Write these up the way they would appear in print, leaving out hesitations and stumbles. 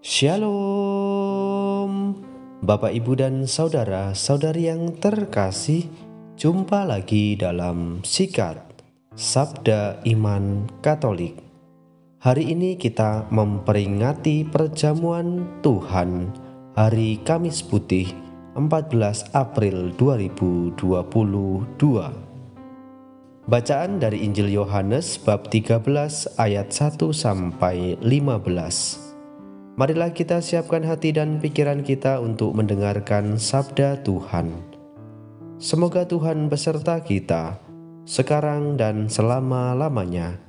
Shalom, Bapak, Ibu, dan saudara-saudari yang terkasih. Jumpa lagi dalam Sikat Sabda Iman Katolik. Hari ini kita memperingati perjamuan Tuhan Hari Kamis Putih 14 April 2022. Bacaan dari Injil Yohanes bab 13 ayat 1-15. Marilah kita siapkan hati dan pikiran kita untuk mendengarkan sabda Tuhan. Semoga Tuhan beserta kita, sekarang dan selama-lamanya.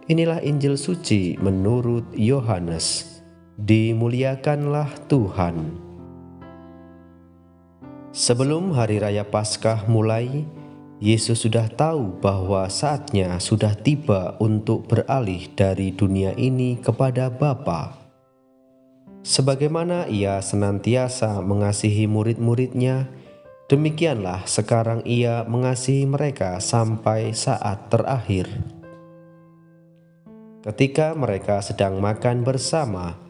Inilah Injil suci menurut Yohanes. Dimuliakanlah Tuhan. Sebelum Hari Raya Paskah mulai, Yesus sudah tahu bahwa saatnya sudah tiba untuk beralih dari dunia ini kepada Bapa. Sebagaimana Ia senantiasa mengasihi murid-muridnya, demikianlah sekarang Ia mengasihi mereka sampai saat terakhir. Ketika mereka sedang makan bersama,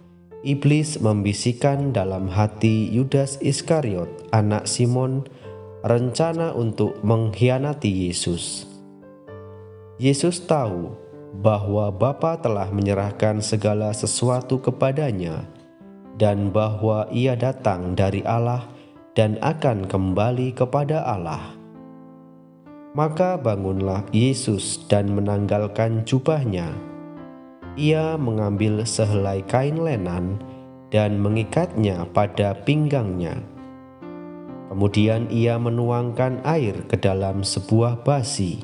iblis membisikkan dalam hati Yudas Iskariot, anak Simon, rencana untuk mengkhianati Yesus. Yesus tahu bahwa Bapa telah menyerahkan segala sesuatu kepadanya dan bahwa Ia datang dari Allah dan akan kembali kepada Allah. Maka bangunlah Yesus dan menanggalkan jubahnya. Ia mengambil sehelai kain lenan dan mengikatnya pada pinggangnya. Kemudian ia menuangkan air ke dalam sebuah basi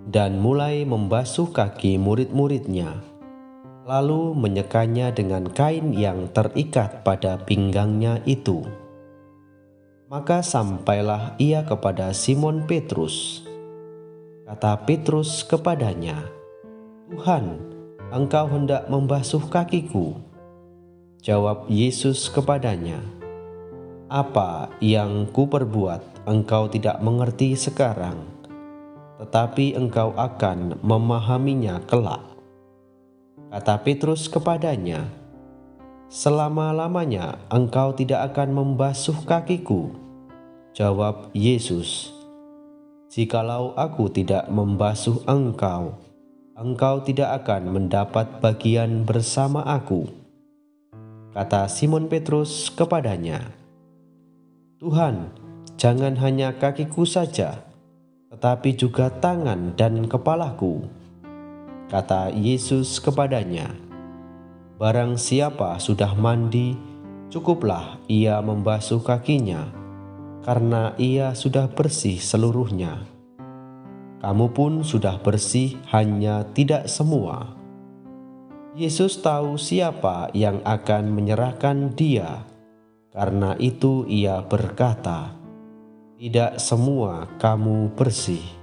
dan mulai membasuh kaki murid-muridnya, lalu menyekanya dengan kain yang terikat pada pinggangnya itu. Maka sampailah ia kepada Simon Petrus. Kata Petrus kepadanya, "Tuhan, Engkau hendak membasuh kakiku?" Jawab Yesus kepadanya, "Apa yang kuperbuat engkau tidak mengerti sekarang, tetapi engkau akan memahaminya kelak." Kata Petrus kepadanya, "Selama-lamanya engkau tidak akan membasuh kakiku." Jawab Yesus, "Jikalau aku tidak membasuh engkau, engkau tidak akan mendapat bagian bersama aku." Kata Simon Petrus kepadanya, "Tuhan, jangan hanya kakiku saja, tetapi juga tangan dan kepalaku." Kata Yesus kepadanya, "Barang siapa sudah mandi, cukuplah ia membasuh kakinya, karena ia sudah bersih seluruhnya. Kamu pun sudah bersih, hanya tidak semua." Yesus tahu siapa yang akan menyerahkan Dia. Karena itu Ia berkata, "Tidak semua kamu bersih."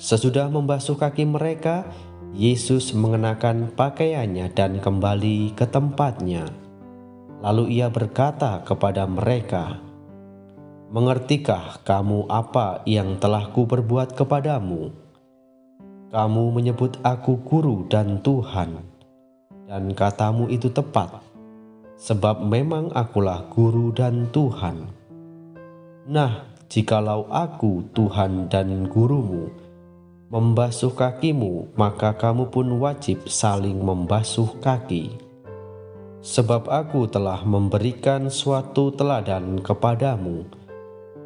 Sesudah membasuh kaki mereka, Yesus mengenakan pakaiannya dan kembali ke tempatnya. Lalu Ia berkata kepada mereka, "Mengertikah kamu apa yang telah kuperbuat kepadamu? Kamu menyebut aku guru dan Tuhan, dan katamu itu tepat, sebab memang akulah guru dan Tuhan. Nah, jikalau aku, Tuhan dan gurumu, membasuh kakimu, maka kamu pun wajib saling membasuh kaki. Sebab aku telah memberikan suatu teladan kepadamu,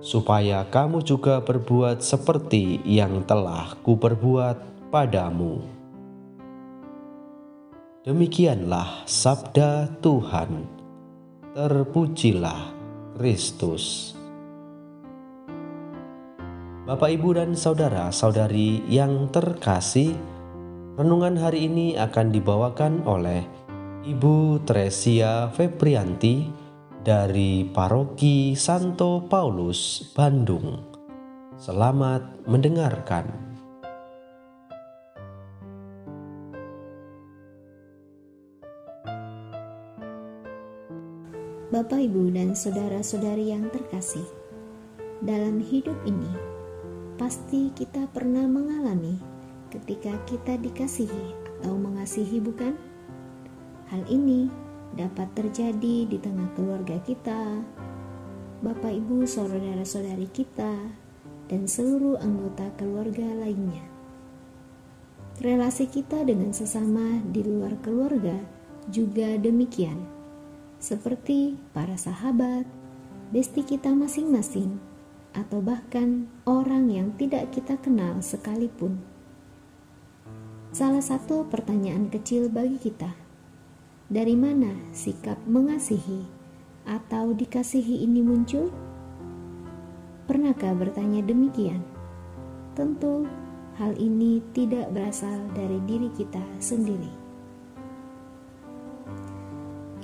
supaya kamu juga berbuat seperti yang telah kuperbuat padamu." Demikianlah sabda Tuhan. Terpujilah Kristus. Bapak, Ibu, dan saudara-saudari yang terkasih, renungan hari ini akan dibawakan oleh Ibu Tresia Febrianti dari Paroki Santo Paulus, Bandung. Selamat mendengarkan. Bapak, Ibu, dan saudara-saudari yang terkasih, dalam hidup ini pasti kita pernah mengalami ketika kita dikasihi atau mengasihi, bukan? Hal ini dapat terjadi di tengah keluarga kita, Bapak Ibu saudara-saudari kita, dan seluruh anggota keluarga lainnya. Relasi kita dengan sesama di luar keluarga juga demikian, seperti para sahabat, besti kita masing-masing, atau bahkan orang yang tidak kita kenal sekalipun. Salah satu pertanyaan kecil bagi kita, dari mana sikap mengasihi atau dikasihi ini muncul? Pernahkah bertanya demikian? Tentu hal ini tidak berasal dari diri kita sendiri.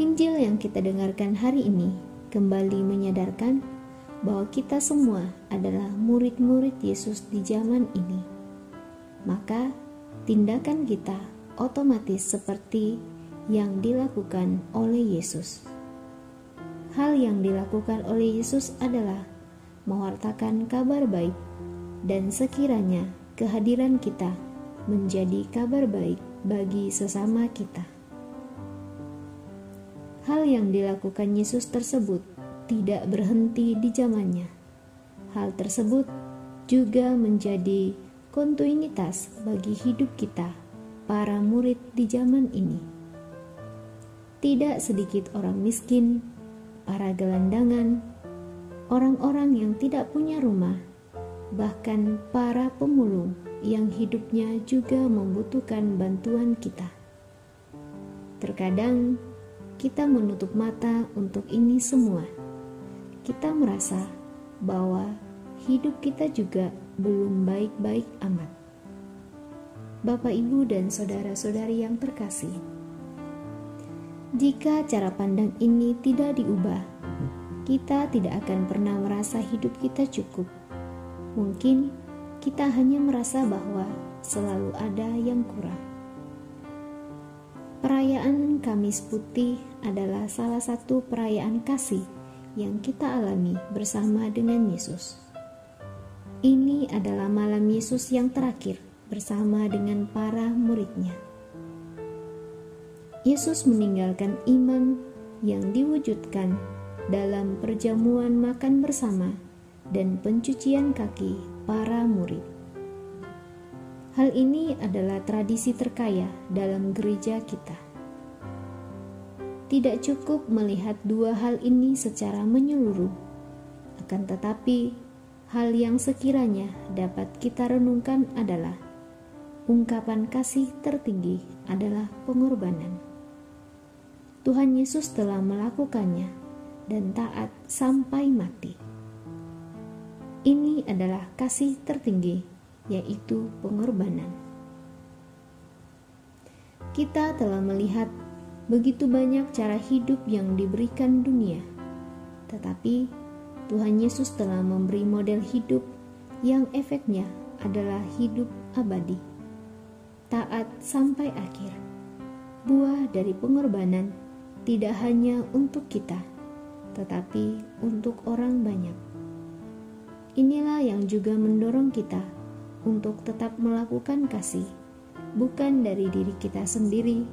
Injil yang kita dengarkan hari ini kembali menyadarkan bahwa kita semua adalah murid-murid Yesus di zaman ini. Maka tindakan kita otomatis seperti yang dilakukan oleh Yesus. Hal yang dilakukan oleh Yesus adalah mewartakan kabar baik, dan sekiranya kehadiran kita menjadi kabar baik bagi sesama kita. Hal yang dilakukan Yesus tersebut tidak berhenti di zamannya. Hal tersebut juga menjadi kontinuitas bagi hidup kita, para murid di zaman ini. Tidak sedikit orang miskin, para gelandangan, orang-orang yang tidak punya rumah, bahkan para pemulung yang hidupnya juga membutuhkan bantuan kita. Terkadang kita menutup mata untuk ini semua. Kita merasa bahwa hidup kita juga belum baik-baik amat. Bapak, Ibu, dan saudara-saudari yang terkasih, jika cara pandang ini tidak diubah, kita tidak akan pernah merasa hidup kita cukup. Mungkin kita hanya merasa bahwa selalu ada yang kurang. Perayaan Kamis Putih adalah salah satu perayaan kasih yang kita alami bersama dengan Yesus. Ini adalah malam Yesus yang terakhir bersama dengan para muridnya. Yesus meninggalkan iman yang diwujudkan dalam perjamuan makan bersama dan pencucian kaki para murid. Hal ini adalah tradisi terkaya dalam gereja kita. Tidak cukup melihat dua hal ini secara menyeluruh, akan tetapi hal yang sekiranya dapat kita renungkan adalah ungkapan kasih tertinggi adalah pengorbanan. Tuhan Yesus telah melakukannya dan taat sampai mati. Ini adalah kasih tertinggi, yaitu pengorbanan. Kita telah melihat begitu banyak cara hidup yang diberikan dunia, tetapi Tuhan Yesus telah memberi model hidup yang efeknya adalah hidup abadi, taat sampai akhir. Buah dari pengorbanan tidak hanya untuk kita, tetapi untuk orang banyak. Inilah yang juga mendorong kita untuk tetap melakukan kasih, bukan dari diri kita sendiri,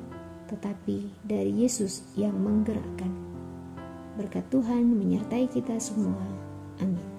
tetapi dari Yesus yang menggerakkan. Berkat Tuhan menyertai kita semua. Amin.